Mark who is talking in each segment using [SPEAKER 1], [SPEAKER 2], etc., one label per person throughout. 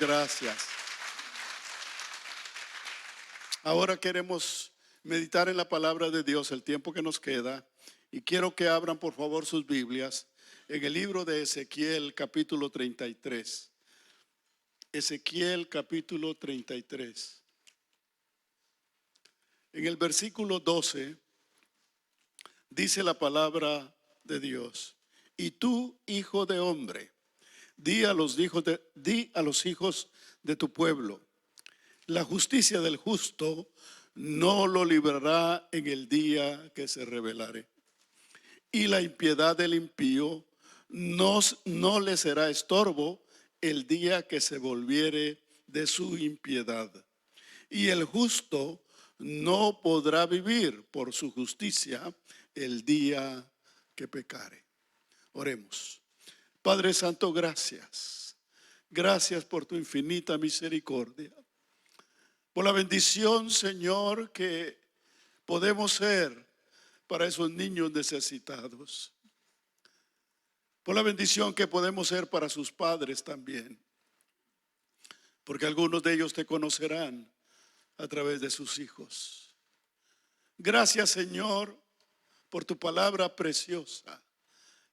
[SPEAKER 1] Gracias. Ahora queremos meditar en la palabra de Dios el tiempo que nos queda y quiero que abran por favor sus Biblias en el libro de Ezequiel capítulo 33. Ezequiel capítulo 33. En el versículo 12 dice la palabra de Dios: y tú, hijo de hombre, di a los hijos de tu pueblo, la justicia del justo no lo librará en el día que se rebelare, y la impiedad del impío no le será estorbo el día que se volviere de su impiedad. Y el justo no podrá vivir por su justicia el día que pecare. Oremos. Padre Santo, gracias. Gracias por tu infinita misericordia. Por la bendición, Señor, que podemos ser para esos niños necesitados. Por la bendición que podemos ser para sus padres también. Porque algunos de ellos te conocerán a través de sus hijos. Gracias, Señor, por tu palabra preciosa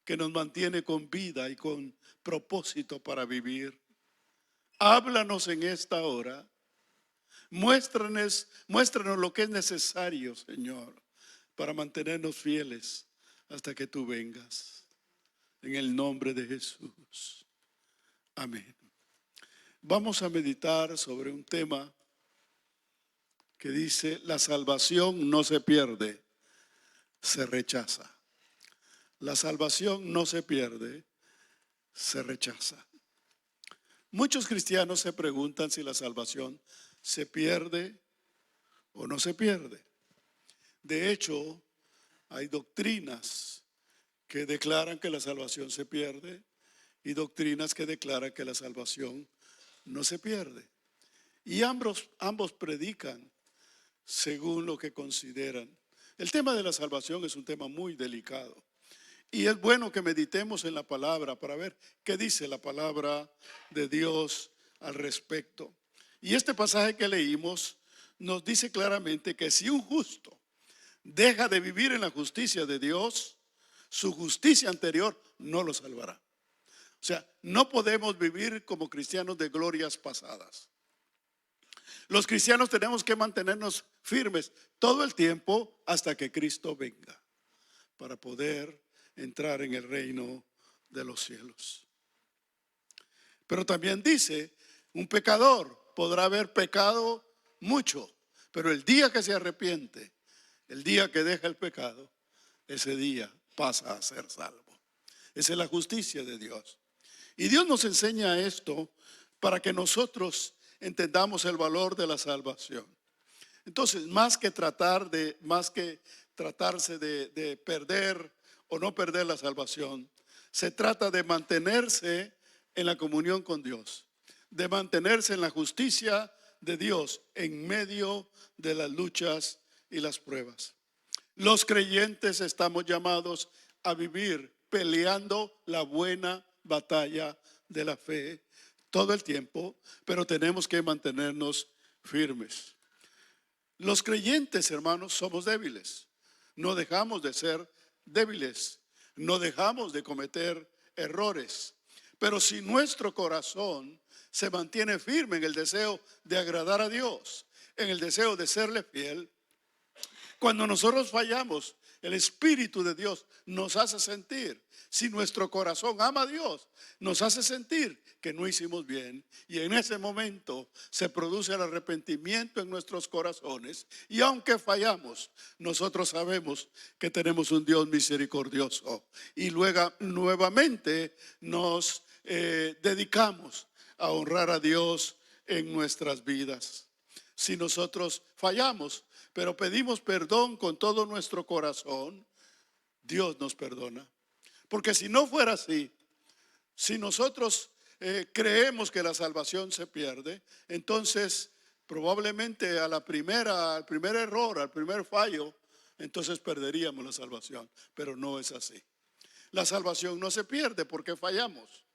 [SPEAKER 1] que nos mantiene con vida y con propósito para vivir. Háblanos en esta hora. Muéstranos lo que es necesario, Señor, para mantenernos fieles hasta que tú vengas. En el nombre de Jesús. Amén. Vamos a meditar sobre un tema que dice: la salvación no se pierde, se rechaza. La salvación no se pierde, se rechaza. Muchos cristianos se preguntan si la salvación se pierde o no se pierde. De hecho, hay doctrinas que declaran que la salvación se pierde y doctrinas que declaran que la salvación no se pierde. Y ambos predican según lo que consideran. El tema de la salvación es un tema muy delicado. Y es bueno que meditemos en la palabra para ver qué dice la palabra de Dios al respecto. Y este pasaje que leímos nos dice claramente que si un justo deja de vivir en la justicia de Dios, su justicia anterior no lo salvará. O sea, no podemos vivir como cristianos de glorias pasadas. Los cristianos tenemos que mantenernos firmes todo el tiempo hasta que Cristo venga para poder entrar en el reino de los cielos. Pero también dice: un pecador podrá haber pecado mucho, pero el día que se arrepiente, el día que deja el pecado, ese día pasa a ser salvo. Esa es la justicia de Dios. Y Dios nos enseña esto para que nosotros entendamos el valor de la salvación. Entonces, más que tratarse de perder o no perder la salvación, se trata de mantenerse en la comunión con Dios, de mantenerse en la justicia de Dios en medio de las luchas y las pruebas. Los creyentes estamos llamados a vivir peleando la buena batalla de la fe todo el tiempo, pero tenemos que mantenernos firmes. Los creyentes, hermanos, somos débiles. No dejamos de ser débiles, no dejamos de cometer errores. Pero si nuestro corazón se mantiene firme en el deseo de agradar a Dios, en el deseo de serle fiel, cuando nosotros fallamos, el Espíritu de Dios nos hace sentir, si nuestro corazón ama a Dios, nos hace sentir que no hicimos bien. Y en ese momento se produce el arrepentimiento en nuestros corazones. Y aunque fallamos, nosotros sabemos que tenemos un Dios misericordioso. Y luego nuevamente nos dedicamos a honrar a Dios en nuestras vidas. Si nosotros fallamos, pero pedimos perdón con todo nuestro corazón, Dios nos perdona. Porque si no fuera así, si nosotros creemos que la salvación se pierde, entonces probablemente al primer error, al primer fallo, entonces perderíamos la salvación. Pero no es así. La salvación no se pierde porque fallamos.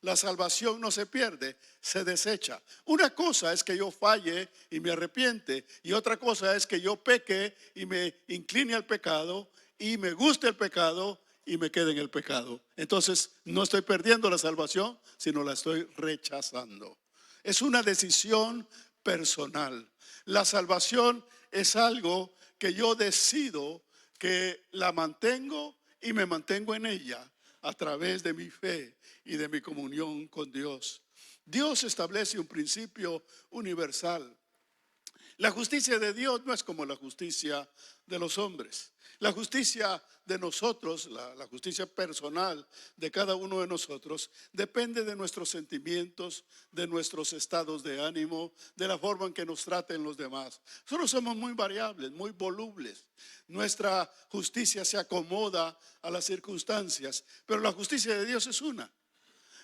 [SPEAKER 1] La salvación no se pierde, se desecha. Una cosa es que yo falle y me arrepiente, y otra cosa es que yo peque y me incline al pecado y me guste el pecado y me quede en el pecado. Entonces no estoy perdiendo la salvación, sino la estoy rechazando. Es una decisión personal. La salvación es algo que yo decido que la mantengo y me mantengo en ella a través de mi fe y de mi comunión con Dios. Dios establece un principio universal. La justicia de Dios no es como la justicia de los hombres. La justicia de nosotros, la justicia personal de cada uno de nosotros, depende de nuestros sentimientos, de nuestros estados de ánimo, de la forma en que nos traten los demás. Nosotros somos muy variables, muy volubles. Nuestra justicia se acomoda a las circunstancias, pero la justicia de Dios es una.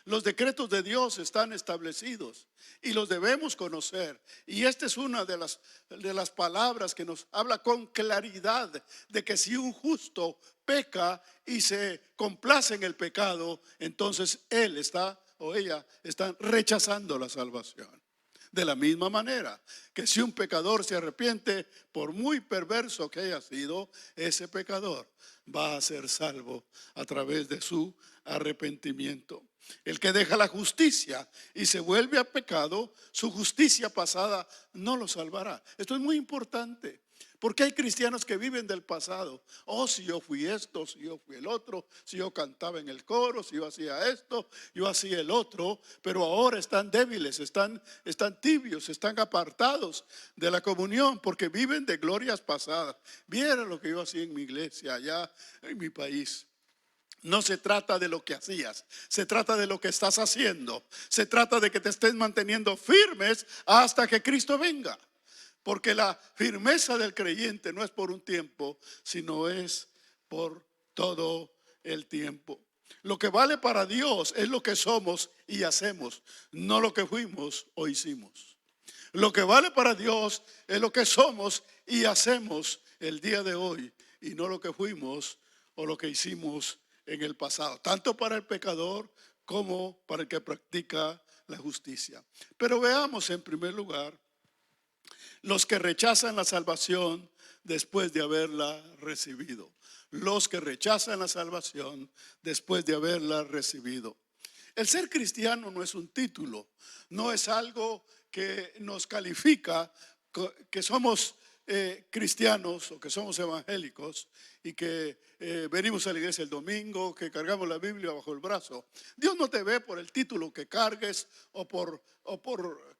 [SPEAKER 1] Los decretos de Dios están establecidos y los debemos conocer. Y esta es una de las palabras que nos habla con claridad de que si un justo peca y se complace en el pecado, entonces él está o ella están rechazando la salvación. De la misma manera que si un pecador se arrepiente, por muy perverso que haya sido, ese pecador va a ser salvo a través de su arrepentimiento. El que deja la justicia y se vuelve a pecado, su justicia pasada no lo salvará. Esto es muy importante, porque hay cristianos que viven del pasado. Oh, si yo fui esto, si yo fui el otro, si yo cantaba en el coro, si yo hacía esto, yo hacía el otro, pero ahora están débiles, están tibios, están apartados de la comunión porque viven de glorias pasadas. Viera lo que yo hacía en mi iglesia allá en mi país. No se trata de lo que hacías, se trata de lo que estás haciendo. Se trata de que te estés manteniendo firmes hasta que Cristo venga. Porque la firmeza del creyente no es por un tiempo, sino es por todo el tiempo. Lo que vale para Dios es lo que somos y hacemos, no lo que fuimos o hicimos. Lo que vale para Dios es lo que somos y hacemos el día de hoy, y no lo que fuimos o lo que hicimos en el pasado, tanto para el pecador como para el que practica la justicia. Pero veamos en primer lugar los que rechazan la salvación después de haberla recibido. Los que rechazan la salvación después de haberla recibido. El ser cristiano no es un título, no es algo que nos califica que somos cristianos o que somos evangélicos y que venimos a la iglesia el domingo, que cargamos la Biblia bajo el brazo. Dios no te ve por el título que cargues o por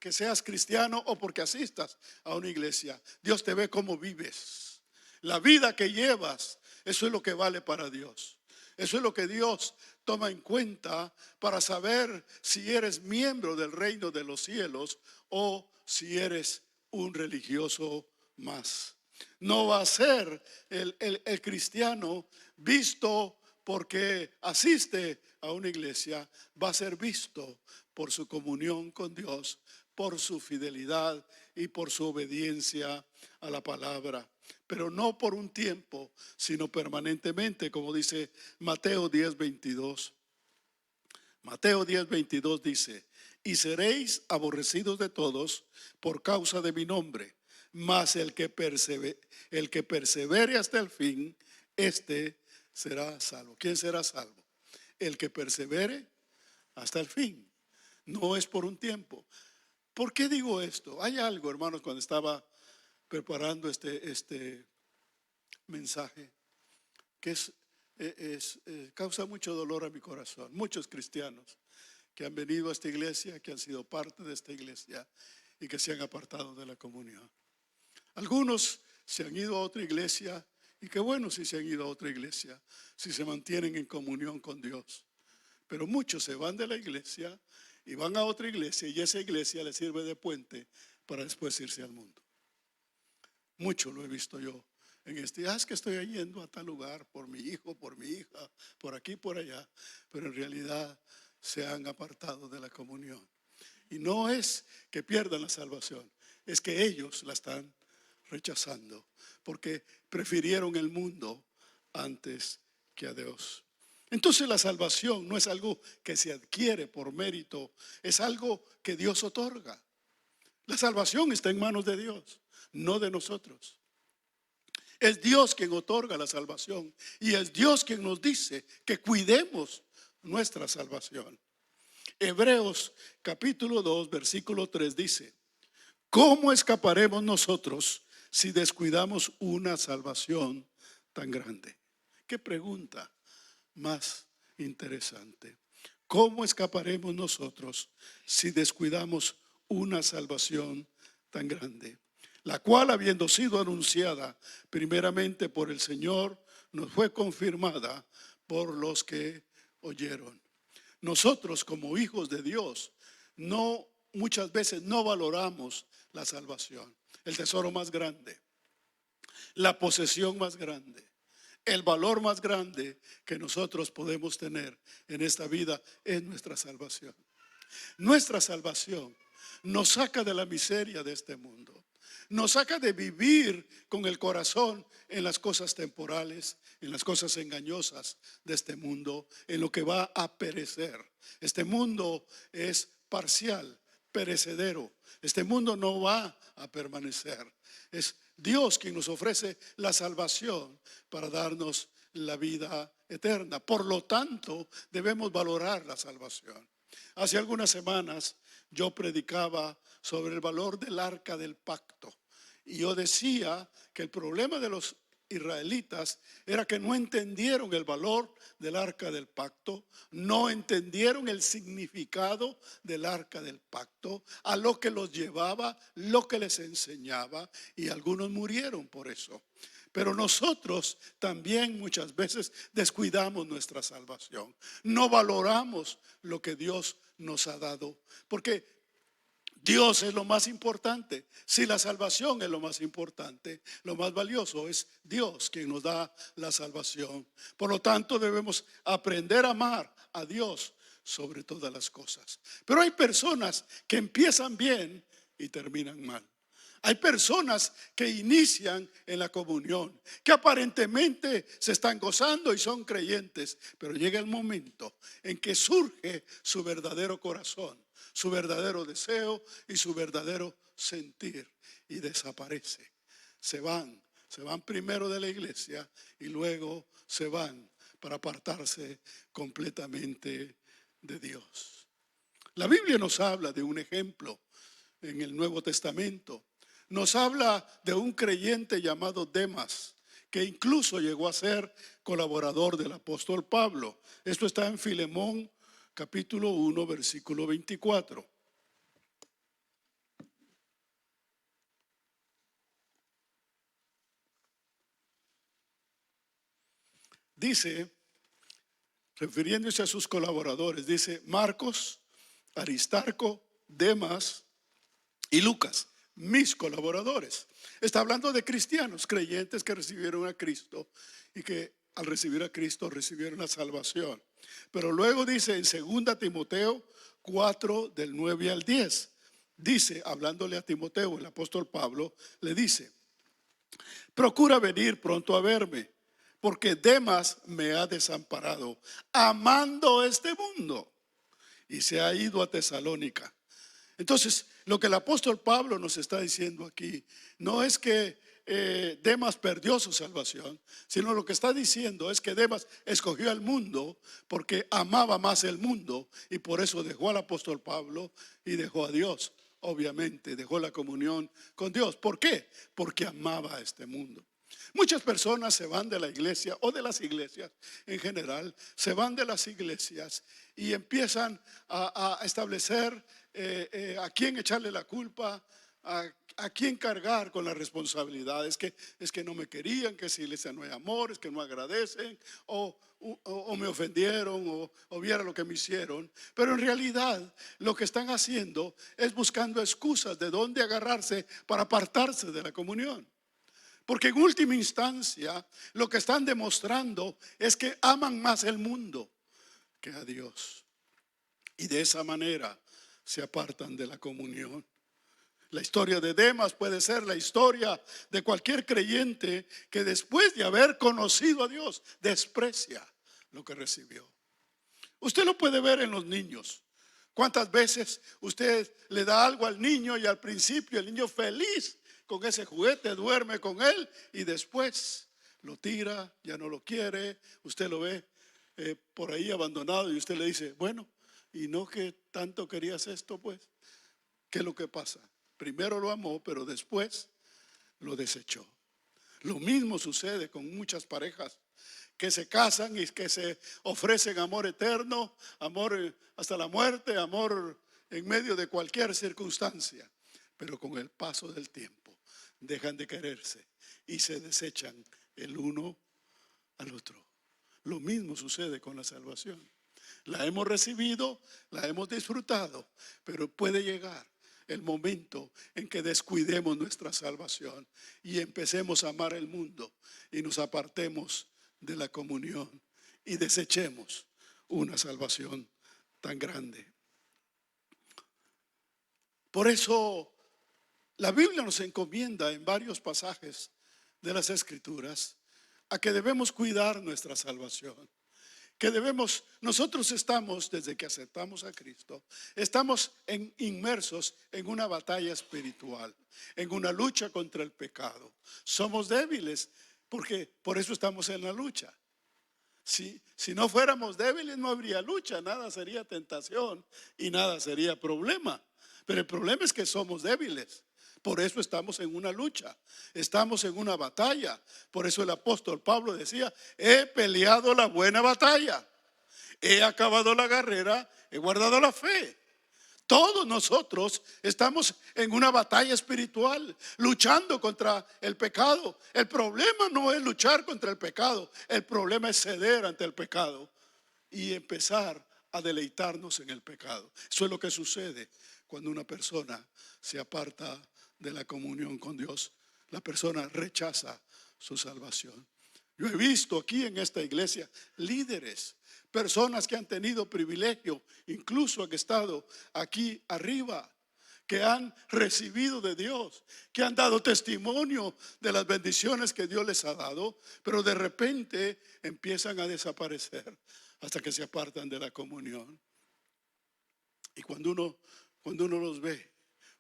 [SPEAKER 1] que seas cristiano o porque asistas a una iglesia. Dios te ve cómo vives. La vida que llevas, eso es lo que vale para Dios. Eso es lo que Dios toma en cuenta para saber si eres miembro del reino de los cielos o si eres un religioso más. No va a ser el cristiano visto porque asiste a una iglesia, va a ser visto por su comunión con Dios, por su fidelidad y por su obediencia a la palabra. Pero no por un tiempo, sino permanentemente, como dice Mateo 10:22. Mateo 10:22 dice: y seréis aborrecidos de todos por causa de mi nombre, mas el que persevere hasta el fin, este será salvo. ¿Quién será salvo? El que persevere hasta el fin. No es por un tiempo. ¿Por qué digo esto? Hay algo, hermanos, cuando estaba preparando este mensaje que causa mucho dolor a mi corazón. Muchos cristianos que han venido a esta iglesia, que han sido parte de esta iglesia y que se han apartado de la comunión. Algunos se han ido a otra iglesia, y qué bueno si se han ido a otra iglesia, si se mantienen en comunión con Dios. Pero muchos se van de la iglesia y van a otra iglesia, y esa iglesia les sirve de puente para después irse al mundo. Mucho lo he visto yo en es que estoy yendo a tal lugar por mi hijo, por mi hija, por aquí, por allá, pero en realidad se han apartado de la comunión. Y no es que pierdan la salvación, es que ellos la están rechazando porque prefirieron el mundo antes que a Dios. Entonces la salvación no es algo que se adquiere por mérito, es algo que Dios otorga. La salvación está en manos de Dios, no de nosotros. Es Dios quien otorga la salvación y es Dios quien nos dice que cuidemos nuestra salvación. Hebreos capítulo 2, versículo 3 dice: ¿cómo escaparemos nosotros si descuidamos una salvación tan grande? Qué pregunta más interesante. ¿Cómo escaparemos nosotros si descuidamos una salvación tan grande? La cual, habiendo sido anunciada primeramente por el Señor, nos fue confirmada por los que oyeron. Nosotros, como hijos de Dios, muchas veces no valoramos la salvación, el tesoro más grande, la posesión más grande, el valor más grande que nosotros podemos tener en esta vida es nuestra salvación. Nuestra salvación nos saca de la miseria de este mundo. Nos saca de vivir con el corazón en las cosas temporales, en las cosas engañosas de este mundo, en lo que va a perecer. Este mundo es parcial, perecedero. Este mundo no va a permanecer. Es Dios quien nos ofrece la salvación para darnos la vida eterna. Por lo tanto, debemos valorar la salvación. Hace algunas semanas yo predicaba sobre el valor del arca del pacto. Y yo decía que el problema de los israelitas era que no entendieron el valor del arca del pacto, no entendieron el significado del arca del pacto, a lo que los llevaba, lo que les enseñaba, y algunos murieron por eso. Pero nosotros también muchas veces descuidamos nuestra salvación. No valoramos lo que Dios nos ha dado, porque Dios es lo más importante. Si la salvación es lo más importante, lo más valioso es Dios quien nos da la salvación. Por lo tanto, debemos aprender a amar a Dios sobre todas las cosas. Pero hay personas que empiezan bien y terminan mal. Hay personas que inician en la comunión, que aparentemente se están gozando y son creyentes, pero llega el momento en que surge su verdadero corazón, su verdadero deseo y su verdadero sentir, y desaparece. Se van primero de la iglesia y luego se van para apartarse completamente de Dios. La Biblia nos habla de un ejemplo en el Nuevo Testamento. Nos habla de un creyente llamado Demas, que incluso llegó a ser colaborador del apóstol Pablo. Esto está en Filemón capítulo 1, versículo 24. Dice, refiriéndose a sus colaboradores, dice: Marcos, Aristarco, Demas y Lucas, mis colaboradores. Está hablando de cristianos, creyentes que recibieron a Cristo y que al recibir a Cristo recibieron la salvación. Pero luego dice en 2 Timoteo 4, del 9 al 10, dice, hablándole a Timoteo, el apóstol Pablo, le dice: procura venir pronto a verme, porque Demas me ha desamparado, amando este mundo, y se ha ido a Tesalónica. Entonces, lo que el apóstol Pablo nos está diciendo aquí no es que Demas perdió su salvación, sino lo que está diciendo es que Demas escogió al mundo porque amaba más el mundo, y por eso dejó al apóstol Pablo y dejó a Dios. Obviamente dejó la comunión con Dios. ¿Por qué? Porque amaba a este mundo. Muchas personas se van de la iglesia, o de las iglesias en general, se van de las iglesias y empiezan a establecer a quién echarle la culpa, a quién cargar con las responsabilidades. Es que no me querían, que si iglesia no hay amor, es que no agradecen, o me ofendieron, o viera lo que me hicieron. Pero en realidad lo que están haciendo es buscando excusas de dónde agarrarse para apartarse de la comunión. Porque en última instancia lo que están demostrando es que aman más el mundo que a Dios, y de esa manera se apartan de la comunión. La historia de Demas puede ser la historia de cualquier creyente que después de haber conocido a Dios desprecia lo que recibió. Usted lo puede ver en los niños. ¿Cuántas veces usted le da algo al niño y al principio el niño feliz con ese juguete, duerme con él y después lo tira, ya no lo quiere, usted lo ve por ahí abandonado y usted le dice, bueno, ¿y no que tanto querías esto pues? ¿Qué es lo que pasa? Primero lo amó, pero después lo desechó. Lo mismo sucede con muchas parejas que se casan y que se ofrecen amor eterno, amor hasta la muerte, amor en medio de cualquier circunstancia. Pero con el paso del tiempo dejan de quererse y se desechan el uno al otro. Lo mismo sucede con la salvación. La hemos recibido, la hemos disfrutado, pero puede llegar el momento en que descuidemos nuestra salvación y empecemos a amar el mundo y nos apartemos de la comunión y desechemos una salvación tan grande. Por eso la Biblia nos encomienda en varios pasajes de las Escrituras a que debemos cuidar nuestra salvación. Que nosotros estamos, desde que aceptamos a Cristo, estamos inmersos en una batalla espiritual, en una lucha contra el pecado. Somos débiles, porque por eso estamos en la lucha. Si no fuéramos débiles no habría lucha, nada sería tentación y nada sería problema. Pero el problema es que somos débiles. Por eso estamos en una lucha, estamos en una batalla. Por eso el apóstol Pablo decía, he peleado la buena batalla, he acabado la carrera, he guardado la fe. Todos nosotros estamos en una batalla espiritual, luchando contra el pecado. El problema no es luchar contra el pecado, el problema es ceder ante el pecado y empezar a deleitarnos en el pecado. Eso es lo que sucede cuando una persona se aparta de la comunión con Dios. La persona rechaza su salvación. Yo he visto aquí en esta iglesia líderes, personas que han tenido privilegio, incluso han estado aquí arriba, que han recibido de Dios, que han dado testimonio de las bendiciones que Dios les ha dado, pero de repente empiezan a desaparecer hasta que se apartan de la comunión. Y cuando uno los ve,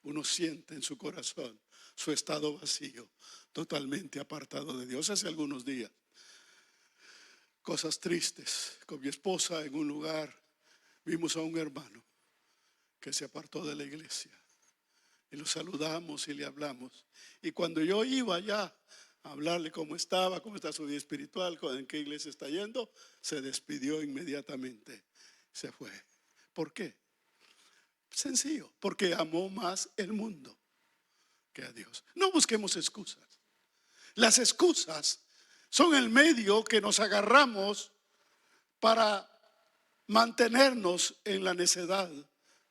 [SPEAKER 1] uno siente en su corazón su estado vacío, totalmente apartado de Dios. Hace algunos días, cosas tristes, con mi esposa en un lugar, vimos a un hermano que se apartó de la iglesia y lo saludamos y le hablamos. Y cuando yo iba allá a hablarle cómo está su vida espiritual, en qué iglesia está yendo, se despidió inmediatamente, se fue. ¿Por qué? Sencillo, porque amó más el mundo que a Dios. No busquemos excusas. Las excusas son el medio que nos agarramos para mantenernos en la necedad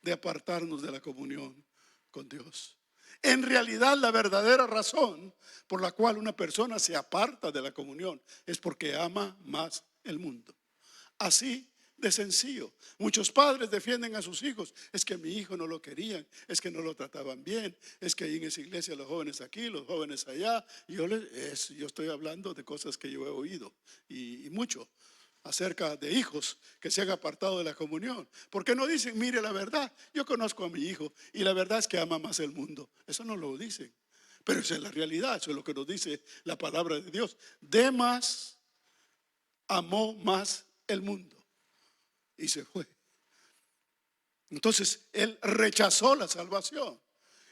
[SPEAKER 1] de apartarnos de la comunión con Dios. En realidad, la verdadera razón por la cual una persona se aparta de la comunión es porque ama más el mundo. Así de sencillo. Muchos padres defienden a sus hijos. Es que a mi hijo no lo querían, es que no lo trataban bien, es que ahí en esa iglesia los jóvenes aquí, los jóvenes allá. Yo estoy hablando de cosas que yo he oído y mucho acerca de hijos que se han apartado de la comunión. ¿Por qué no dicen, mire la verdad? Yo conozco a mi hijo y la verdad es que ama más el mundo. Eso no lo dicen, pero esa es la realidad, eso es lo que nos dice la palabra de Dios. Demas amó más el mundo y se fue. Entonces él rechazó la salvación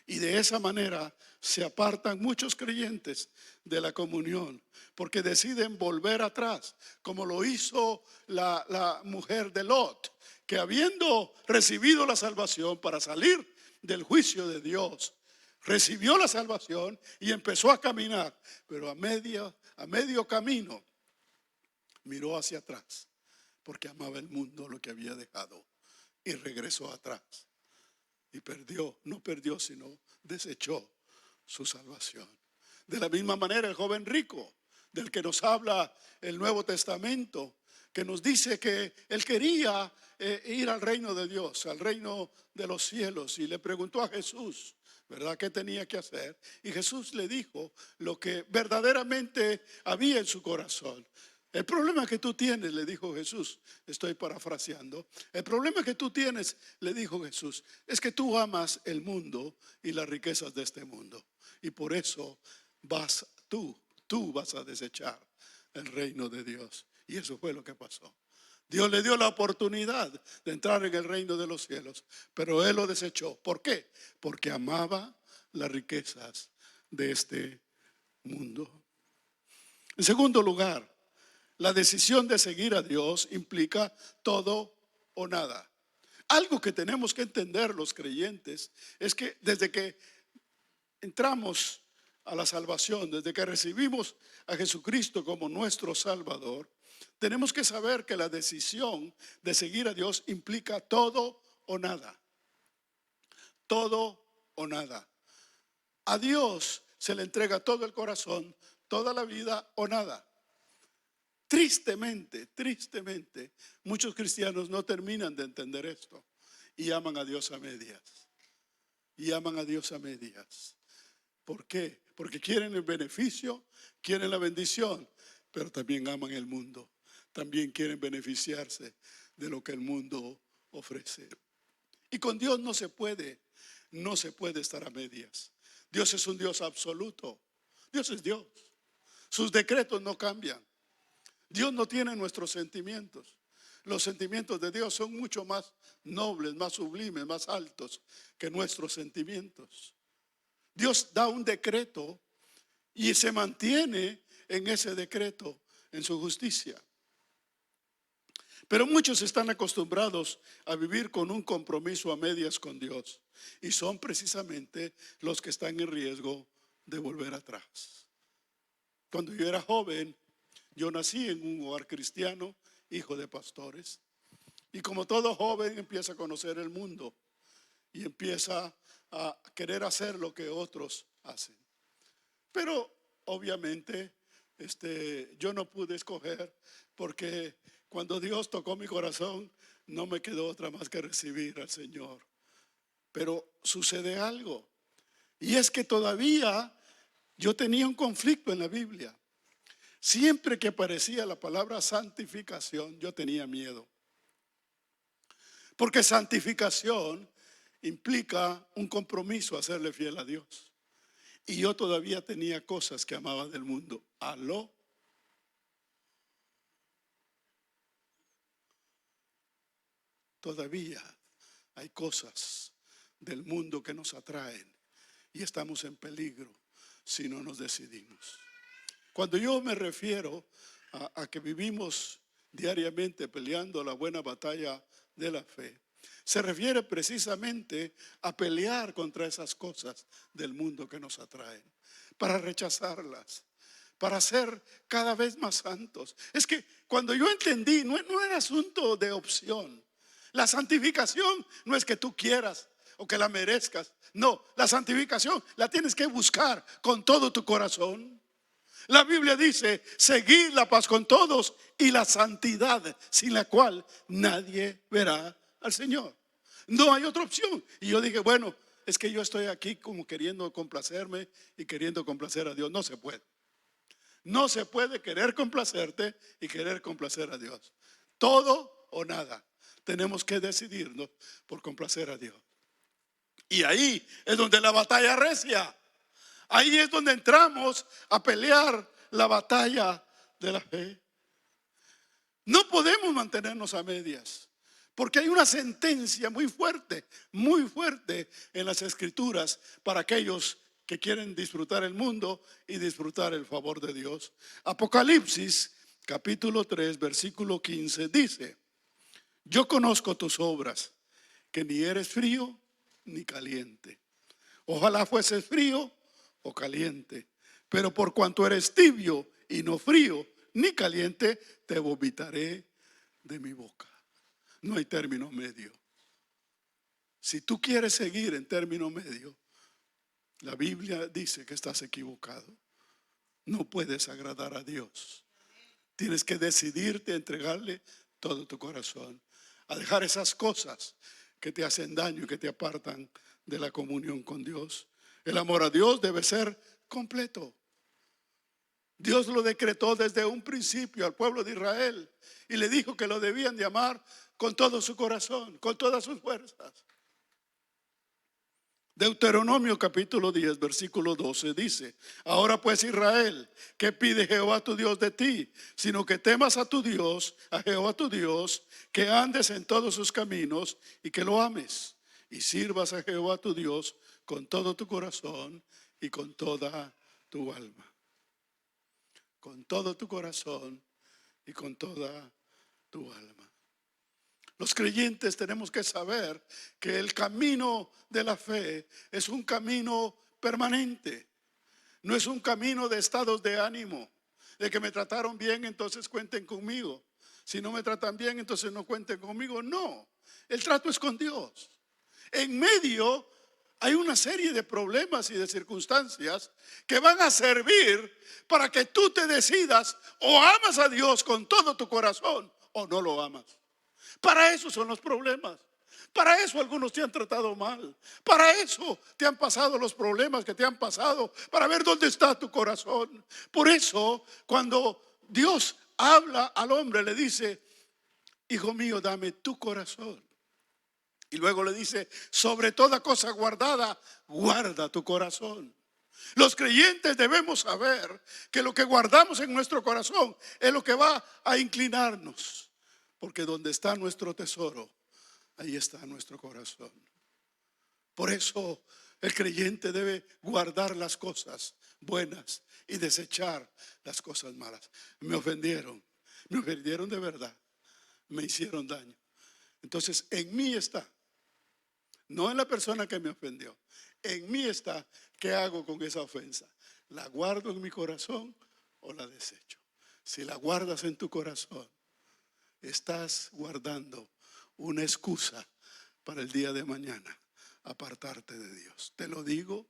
[SPEAKER 1] y de esa manera se apartan muchos creyentes de la comunión porque deciden volver atrás, como lo hizo la mujer de Lot, que habiendo recibido la salvación para salir del juicio de Dios, recibió la salvación y empezó a caminar, pero a medio camino miró hacia atrás porque amaba el mundo, lo que había dejado, y regresó atrás y no perdió, sino desechó su salvación. De la misma manera el joven rico, del que nos habla el Nuevo Testamento, que nos dice que él quería ir al reino de Dios, al reino de los cielos, y le preguntó a Jesús, ¿verdad?, qué tenía que hacer. Y Jesús le dijo lo que verdaderamente había en su corazón. El problema que tú tienes, le dijo Jesús, estoy parafraseando, el problema que tú tienes, le dijo Jesús, es que tú amas el mundo y las riquezas de este mundo. Y por eso tú vas a desechar el reino de Dios. Y eso fue lo que pasó. Dios le dio la oportunidad de entrar en el reino de los cielos, pero él lo desechó. ¿Por qué? Porque amaba las riquezas de este mundo. En segundo lugar, la decisión de seguir a Dios implica todo o nada. Algo que tenemos que entender los creyentes es que desde que entramos a la salvación, desde que recibimos a Jesucristo como nuestro Salvador, tenemos que saber que la decisión de seguir a Dios implica todo o nada. Todo o nada. A Dios se le entrega todo el corazón, toda la vida o nada. Tristemente, muchos cristianos no terminan de entender esto y aman a Dios a medias. Y aman a Dios a medias. ¿Por qué? Porque quieren el beneficio, quieren la bendición, pero también aman el mundo. También quieren beneficiarse de lo que el mundo ofrece. Y con Dios no se puede estar a medias. Dios es un Dios absoluto. Dios es Dios. Sus decretos no cambian. Dios no tiene nuestros sentimientos. Los sentimientos de Dios son mucho más nobles, más sublimes, más altos que nuestros sentimientos. Dios da un decreto y se mantiene en ese decreto, en su justicia. Pero muchos están acostumbrados a vivir con un compromiso a medias con Dios y son precisamente los que están en riesgo de volver atrás. Cuando yo era joven, yo nací en un hogar cristiano, hijo de pastores, y como todo joven empieza a conocer el mundo y empieza a querer hacer lo que otros hacen. Pero obviamente yo no pude escoger, porque cuando Dios tocó mi corazón no me quedó otra más que recibir al Señor. Pero sucede algo, y es que todavía yo tenía un conflicto en la Biblia. Siempre que aparecía la palabra santificación, yo tenía miedo. Porque santificación implica un compromiso a serle fiel a Dios. Y yo todavía tenía cosas que amaba del mundo. ¿Aló? Todavía hay cosas del mundo que nos atraen y estamos en peligro si no nos decidimos. Cuando yo me refiero a que vivimos diariamente peleando la buena batalla de la fe, se refiere precisamente a pelear contra esas cosas del mundo que nos atraen, para rechazarlas, para ser cada vez más santos. Es que cuando yo entendí, no era asunto de opción. La santificación no es que tú quieras o que la merezcas. No, la santificación la tienes que buscar con todo tu corazón. La Biblia dice: seguid la paz con todos y la santidad, sin la cual nadie verá al Señor. No hay otra opción. Y yo dije, bueno, es que yo estoy aquí como queriendo complacerme y queriendo complacer a Dios. No se puede. No se puede querer complacerte y querer complacer a Dios. Todo o nada. Tenemos que decidirnos por complacer a Dios. Y ahí es donde la batalla recia. Ahí es donde entramos a pelear la batalla de la fe. No podemos mantenernos a medias, porque hay una sentencia muy fuerte en las Escrituras para aquellos que quieren disfrutar el mundo y disfrutar el favor de Dios. Apocalipsis capítulo 3 versículo 15 dice: yo conozco tus obras, que ni eres frío ni caliente. Ojalá fueses frío o caliente, pero por cuanto eres tibio y no frío ni caliente, te vomitaré de mi boca. No hay término medio. Si tú quieres seguir en término medio, la Biblia dice que estás equivocado. No puedes agradar a Dios. Tienes que decidirte a entregarle todo tu corazón, a dejar esas cosas que te hacen daño y que te apartan de la comunión con Dios. El amor a Dios debe ser completo. Dios lo decretó desde un principio al pueblo de Israel y le dijo que lo debían de amar con todo su corazón, con todas sus fuerzas. Deuteronomio capítulo 10, versículo 12 dice: ahora pues, Israel, ¿qué pide Jehová tu Dios de ti? Sino que temas a tu Dios, a Jehová tu Dios, que andes en todos sus caminos y que lo ames y sirvas a Jehová tu Dios con todo tu corazón y con toda tu alma. Con todo tu corazón y con toda tu alma. Los creyentes tenemos que saber que el camino de la fe es un camino permanente. No es un camino de estados de ánimo, de que me trataron bien, entonces cuenten conmigo. Si no me tratan bien, entonces no cuenten conmigo. No, el trato es con Dios. En medio hay una serie de problemas y de circunstancias que van a servir para que tú te decidas: o amas a Dios con todo tu corazón o no lo amas. Para eso son los problemas. Para eso algunos te han tratado mal. Para eso te han pasado los problemas que te han pasado, para ver dónde está tu corazón. Por eso, cuando Dios habla al hombre, le dice: hijo mío, dame tu corazón. Y luego le dice: sobre toda cosa guardada, guarda tu corazón. Los creyentes debemos saber que lo que guardamos en nuestro corazón es lo que va a inclinarnos. Porque donde está nuestro tesoro, ahí está nuestro corazón. Por eso el creyente debe guardar las cosas buenas y desechar las cosas malas. Me ofendieron de verdad, me hicieron daño. Entonces en mí está, no en la persona que me ofendió, en mí está, ¿qué hago con esa ofensa? ¿La guardo en mi corazón o la desecho? Si la guardas en tu corazón, estás guardando una excusa para el día de mañana apartarte de Dios. Te lo digo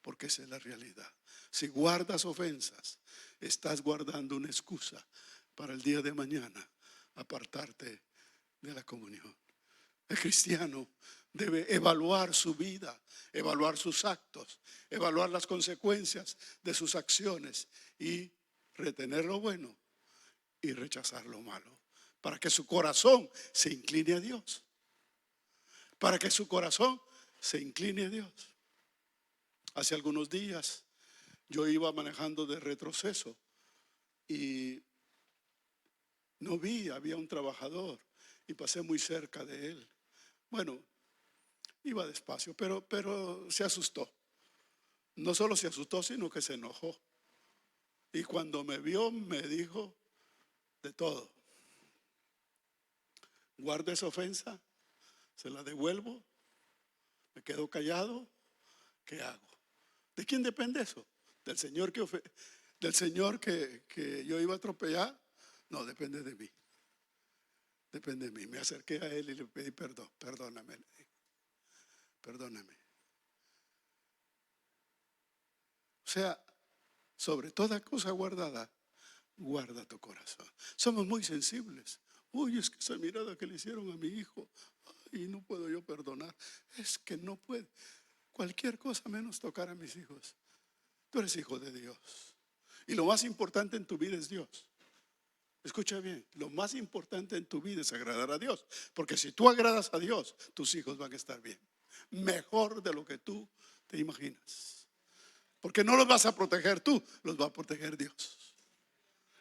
[SPEAKER 1] porque esa es la realidad. Si guardas ofensas, estás guardando una excusa para el día de mañana apartarte de la comunión. El cristiano debe evaluar su vida, evaluar sus actos, evaluar las consecuencias de sus acciones y retener lo bueno y rechazar lo malo, para que su corazón se incline a Dios. Para que su corazón se incline a Dios. Hace algunos días yo iba manejando de retroceso y no vi, había un trabajador y pasé muy cerca de él. Bueno, iba despacio, pero se asustó. No solo se asustó, sino que se enojó. Y cuando me vio, me dijo de todo. Guardo esa ofensa, se la devuelvo, me quedo callado, ¿qué hago? ¿De quién depende eso? ¿Del Señor que yo iba a atropellar? No, depende de mí. Depende de mí. Me acerqué a él y le pedí perdón. Perdóname. Perdóname. O sea, sobre toda cosa guardada, guarda tu corazón. Somos muy sensibles. Uy, es que esa mirada que le hicieron a mi hijo, ay, no puedo yo perdonar. Es que no puede. Cualquier cosa menos tocar a mis hijos. Tú eres hijo de Dios. Y lo más importante en tu vida es Dios. Escucha bien, lo más importante en tu vida es agradar a Dios. Porque si tú agradas a Dios, tus hijos van a estar bien. Mejor de lo que tú te imaginas. Porque no los vas a proteger tú, los va a proteger Dios.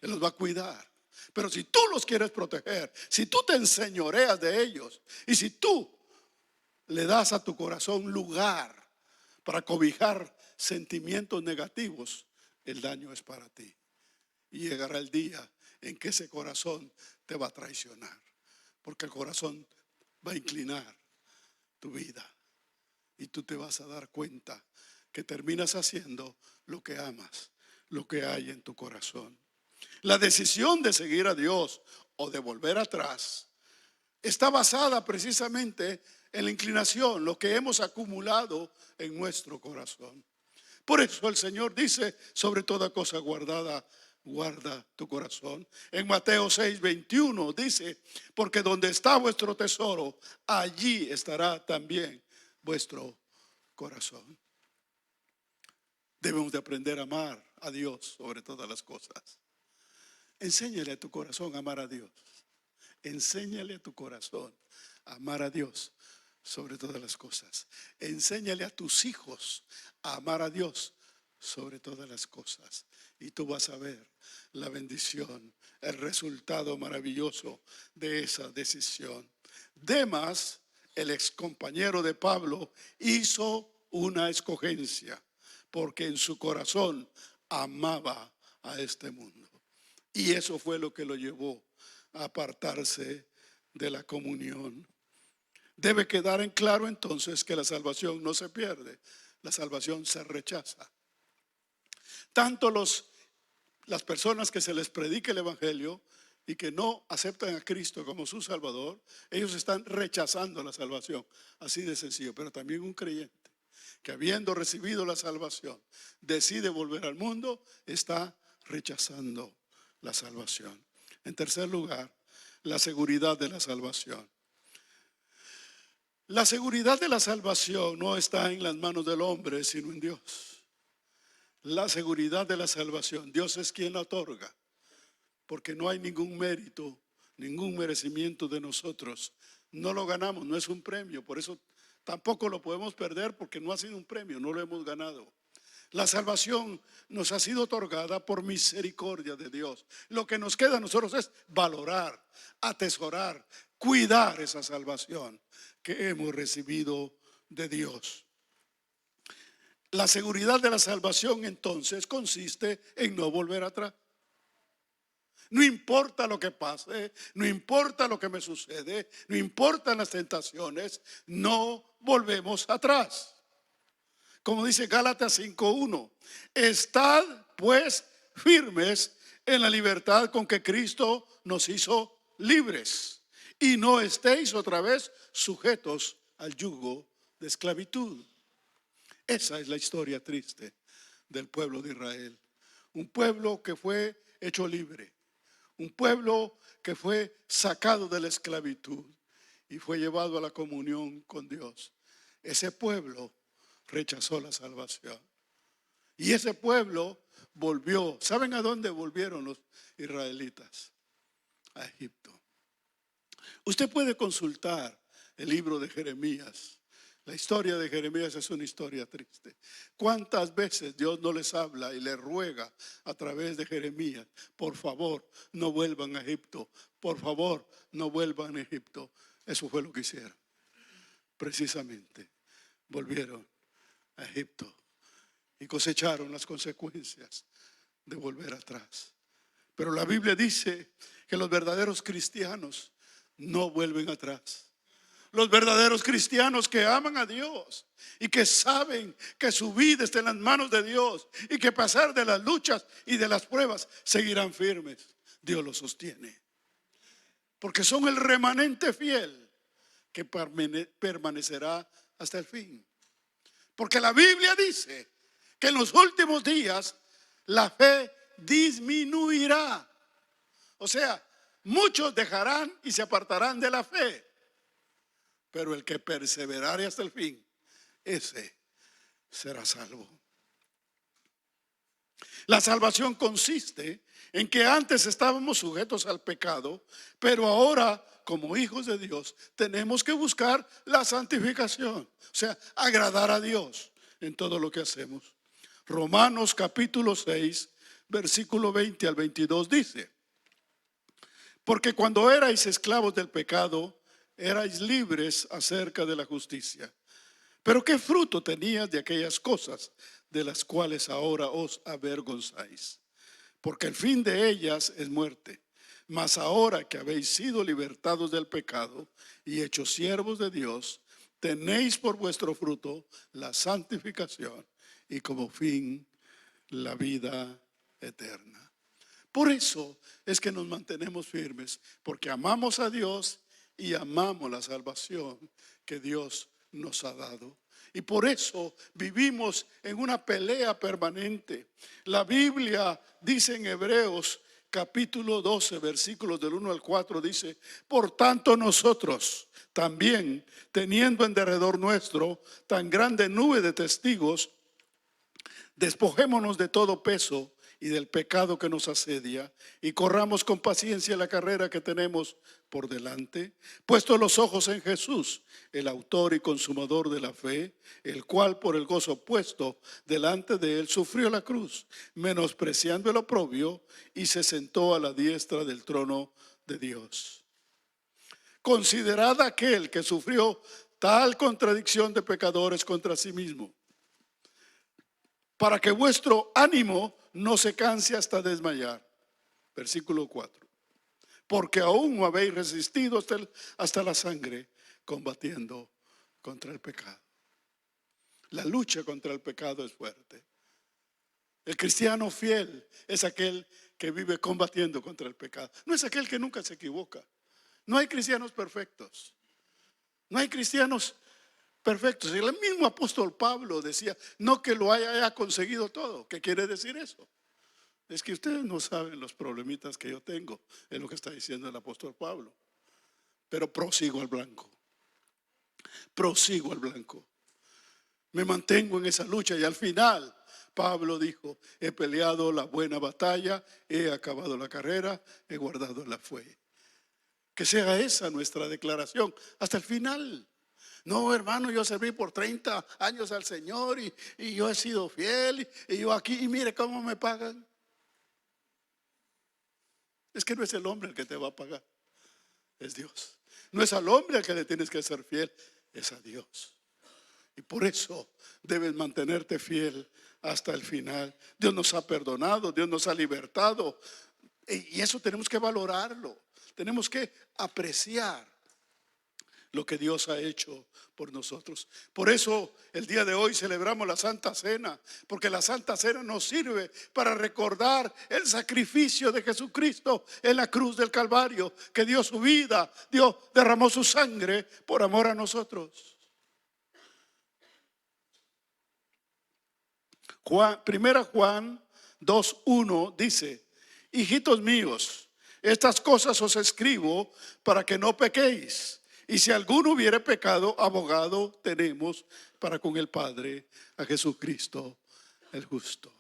[SPEAKER 1] Él los va a cuidar. Pero si tú los quieres proteger, si tú te enseñoreas de ellos y si tú le das a tu corazón lugar para cobijar sentimientos negativos, el daño es para ti. Y llegará el día en que ese corazón te va a traicionar, porque el corazón va a inclinar tu vida y tú te vas a dar cuenta que terminas haciendo lo que amas, lo que hay en tu corazón. La decisión de seguir a Dios o de volver atrás está basada precisamente en la inclinación, lo que hemos acumulado en nuestro corazón. Por eso el Señor dice: sobre toda cosa guardada, guarda tu corazón. En Mateo 6:21 dice: porque donde está vuestro tesoro, allí estará también vuestro corazón. Debemos de aprender a amar a Dios sobre todas las cosas. Enséñale a tu corazón a amar a Dios. Enséñale a tu corazón a amar a Dios sobre todas las cosas. Enséñale a tus hijos a amar a Dios sobre todas las cosas. Y tú vas a ver la bendición, el resultado maravilloso de esa decisión. Demas, el ex compañero de Pablo, hizo una escogencia porque en su corazón amaba a este mundo. Y eso fue lo que lo llevó a apartarse de la comunión. Debe quedar en claro entonces que la salvación no se pierde, la salvación se rechaza. Tanto las personas que se les predica el evangelio y que no aceptan a Cristo como su Salvador, ellos están rechazando la salvación, así de sencillo. Pero también un creyente que, habiendo recibido la salvación, decide volver al mundo, está rechazando la salvación. En tercer lugar, la seguridad de la salvación. La seguridad de la salvación no está en las manos del hombre, sino en Dios. La seguridad de la salvación, Dios es quien la otorga, porque no hay ningún mérito, ningún merecimiento de nosotros. No lo ganamos, no es un premio, por eso tampoco lo podemos perder, porque no ha sido un premio, no lo hemos ganado. La salvación nos ha sido otorgada por misericordia de Dios. Lo que nos queda a nosotros es valorar, atesorar, cuidar esa salvación que hemos recibido de Dios. La seguridad de la salvación entonces consiste en no volver atrás. No importa lo que pase, no importa lo que me sucede, no importan las tentaciones, no volvemos atrás. Como dice Gálatas 5:1, estad pues firmes en la libertad con que Cristo nos hizo libres, y no estéis otra vez sujetos al yugo de esclavitud. Esa es la historia triste del pueblo de Israel. Un pueblo que fue hecho libre, un pueblo que fue sacado de la esclavitud y fue llevado a la comunión con Dios. Ese pueblo rechazó la salvación. Y ese pueblo volvió. ¿Saben a dónde volvieron los israelitas? A Egipto. Usted puede consultar el libro de Jeremías. La historia de Jeremías es una historia triste. ¿Cuántas veces Dios no les habla y les ruega a través de Jeremías? Por favor, no vuelvan a Egipto. Por favor, no vuelvan a Egipto. Eso fue lo que hicieron. Precisamente, volvieron a Egipto y cosecharon las consecuencias de volver atrás. Pero la Biblia dice que los verdaderos cristianos no vuelven atrás. Los verdaderos cristianos que aman a Dios y que saben que su vida está en las manos de Dios y que a pesar de las luchas y de las pruebas seguirán firmes. Dios los sostiene. Porque son el remanente fiel que permanecerá hasta el fin. Porque la Biblia dice que en los últimos días la fe disminuirá. O sea, muchos dejarán y se apartarán de la fe. Pero el que perseverare hasta el fin, ese será salvo. La salvación consiste en que antes estábamos sujetos al pecado, pero ahora, como hijos de Dios, tenemos que buscar la santificación. O sea, agradar a Dios en todo lo que hacemos. Romanos capítulo 6, versículo 20 al 22 dice: porque cuando erais esclavos del pecado, erais libres acerca de la justicia. Pero ¿qué fruto tenías de aquellas cosas de las cuales ahora os avergonzáis? Porque el fin de ellas es muerte. Mas ahora que habéis sido libertados del pecado y hechos siervos de Dios, tenéis por vuestro fruto la santificación y como fin la vida eterna. Por eso es que nos mantenemos firmes, porque amamos a Dios y amamos la salvación que Dios nos ha dado. Y por eso vivimos en una pelea permanente. La Biblia dice en Hebreos capítulo 12, versículos del 1 al 4, dice: por tanto nosotros también, teniendo en derredor nuestro tan grande nube de testigos, Despojémonos de todo peso y del pecado que nos asedia y corramos con paciencia la carrera que tenemos por delante, puesto los ojos en Jesús, el autor y consumador de la fe, el cual por el gozo puesto delante de él sufrió la cruz, menospreciando el oprobio, y se sentó a la diestra del trono de Dios. Considerad aquel que sufrió tal contradicción de pecadores contra sí mismo, para que vuestro ánimo no se canse hasta desmayar. Versículo 4. Porque aún no habéis resistido hasta la sangre, combatiendo contra el pecado. La lucha contra el pecado es fuerte. El cristiano fiel es aquel que vive combatiendo contra el pecado. No es aquel que nunca se equivoca. No hay cristianos perfectos. No hay cristianos perfectos. El mismo apóstol Pablo decía, no que lo haya conseguido todo. ¿Qué quiere decir eso? Es que ustedes no saben los problemitas que yo tengo, es lo que está diciendo el apóstol Pablo. Pero prosigo al blanco. Prosigo al blanco. Me mantengo en esa lucha y al final Pablo dijo, he peleado la buena batalla, he acabado la carrera, he guardado la fe. Que sea esa nuestra declaración hasta el final. No, hermano, yo serví por 30 años al Señor y yo he sido fiel y yo aquí, y mire cómo me pagan. Es que no es el hombre el que te va a pagar, es Dios. No es al hombre al que le tienes que ser fiel, es a Dios. Y por eso debes mantenerte fiel hasta el final. Dios nos ha perdonado, Dios nos ha libertado. Y eso tenemos que valorarlo. Tenemos que apreciar lo que Dios ha hecho por nosotros. Por eso el día de hoy celebramos la Santa Cena, porque la Santa Cena nos sirve para recordar el sacrificio de Jesucristo en la cruz del Calvario, que dio su vida, derramó su sangre por amor a nosotros. Primera Juan 2:1 dice, hijitos míos, estas cosas os escribo para que no pequéis. Y si alguno hubiere pecado, abogado tenemos para con el Padre, a Jesucristo el justo.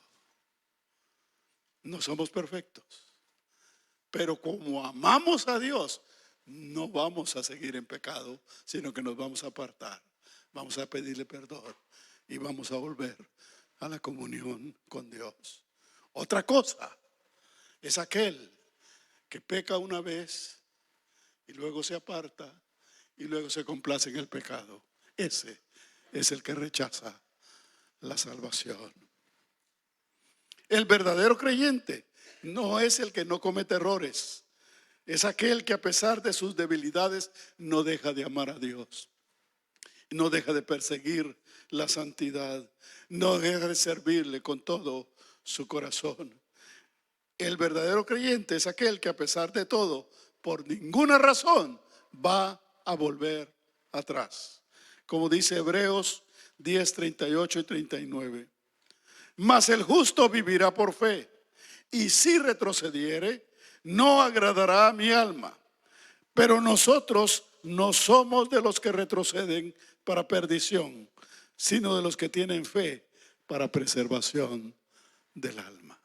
[SPEAKER 1] No somos perfectos, pero como amamos a Dios, no vamos a seguir en pecado, sino que nos vamos a apartar, vamos a pedirle perdón y vamos a volver a la comunión con Dios. Otra cosa es aquel que peca una vez y luego se aparta y luego se complace en el pecado. Ese es el que rechaza la salvación. El verdadero creyente no es el que no comete errores. Es aquel que a pesar de sus debilidades no deja de amar a Dios, no deja de perseguir la santidad, no deja de servirle con todo su corazón. El verdadero creyente es aquel que a pesar de todo, por ninguna razón, va a volver atrás. Como dice Hebreos 10, 38 y 39. Mas el justo vivirá por fe, y si retrocediere, no agradará a mi alma. Pero nosotros no somos de los que retroceden para perdición, sino de los que tienen fe para preservación del alma.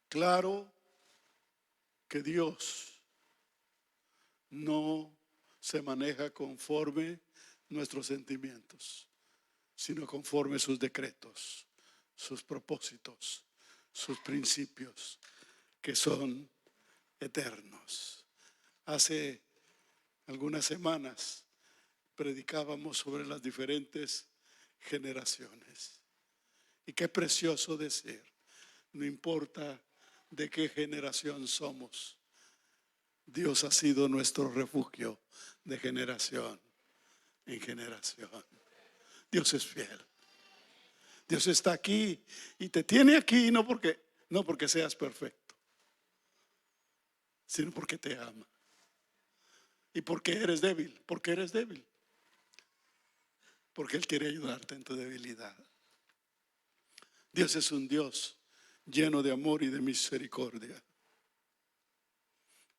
[SPEAKER 1] Claro que Dios no se maneja conforme nuestros sentimientos, sino conforme sus decretos, sus propósitos, sus principios, que son eternos. Hace algunas semanas predicábamos sobre las diferentes generaciones. Y qué precioso decir, no importa de qué generación somos, Dios ha sido nuestro refugio de generación en generación. Dios es fiel. Dios está aquí y te tiene aquí no porque seas perfecto, sino porque te ama. Y porque eres débil, porque Él quiere ayudarte en tu debilidad. Dios es un Dios lleno de amor y de misericordia.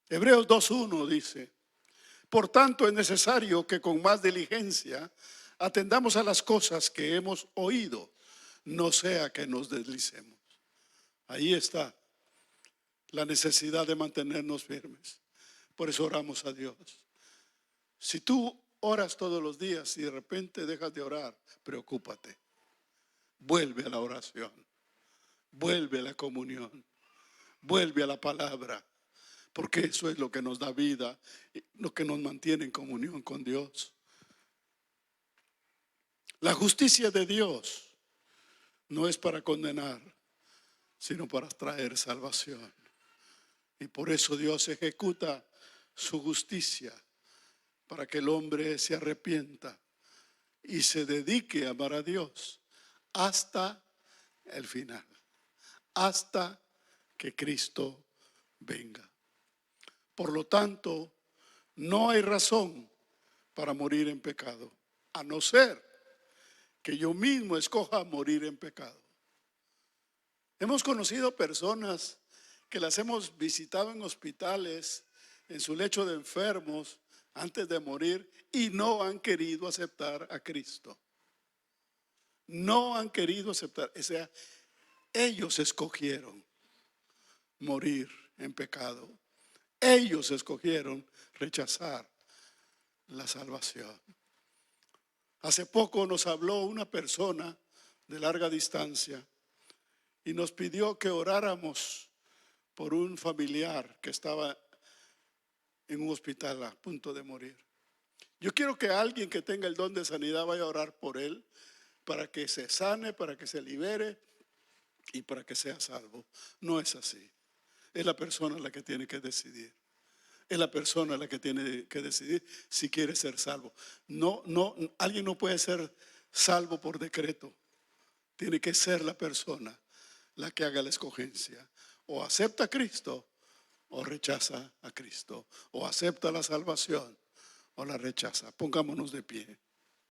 [SPEAKER 1] Hebreos 2:1 dice, por tanto es necesario que con más diligencia atendamos a las cosas que hemos oído, no sea que nos deslicemos. Ahí está la necesidad de mantenernos firmes. Por eso oramos a Dios. Si tú oras todos los días y de repente dejas de orar, preocúpate. Vuelve a la oración, vuelve a la comunión, vuelve a la palabra, porque eso es lo que nos da vida, lo que nos mantiene en comunión con Dios. La justicia de Dios no es para condenar, sino para traer salvación. Y por eso Dios ejecuta su justicia, para que el hombre se arrepienta y se dedique a amar a Dios hasta el final, hasta que Cristo venga. Por lo tanto, no hay razón para morir en pecado, a no ser que yo mismo escoja morir en pecado. Hemos conocido personas que las hemos visitado en hospitales, en su lecho de enfermos, antes de morir, y no han querido aceptar a Cristo. No han querido aceptar. O sea, ellos escogieron morir en pecado. Ellos escogieron rechazar la salvación. Hace poco nos habló una persona de larga distancia y nos pidió que oráramos por un familiar que estaba en un hospital a punto de morir. Yo quiero que alguien que tenga el don de sanidad vaya a orar por él, para que se sane, para que se libere y para que sea salvo. No es así. Es la persona la que tiene que decidir. Es la persona la que tiene que decidir si quiere ser salvo. Alguien no puede ser salvo por decreto. Tiene que ser la persona la que haga la escogencia. O acepta a Cristo o rechaza a Cristo. O acepta la salvación o la rechaza. Pongámonos de pie.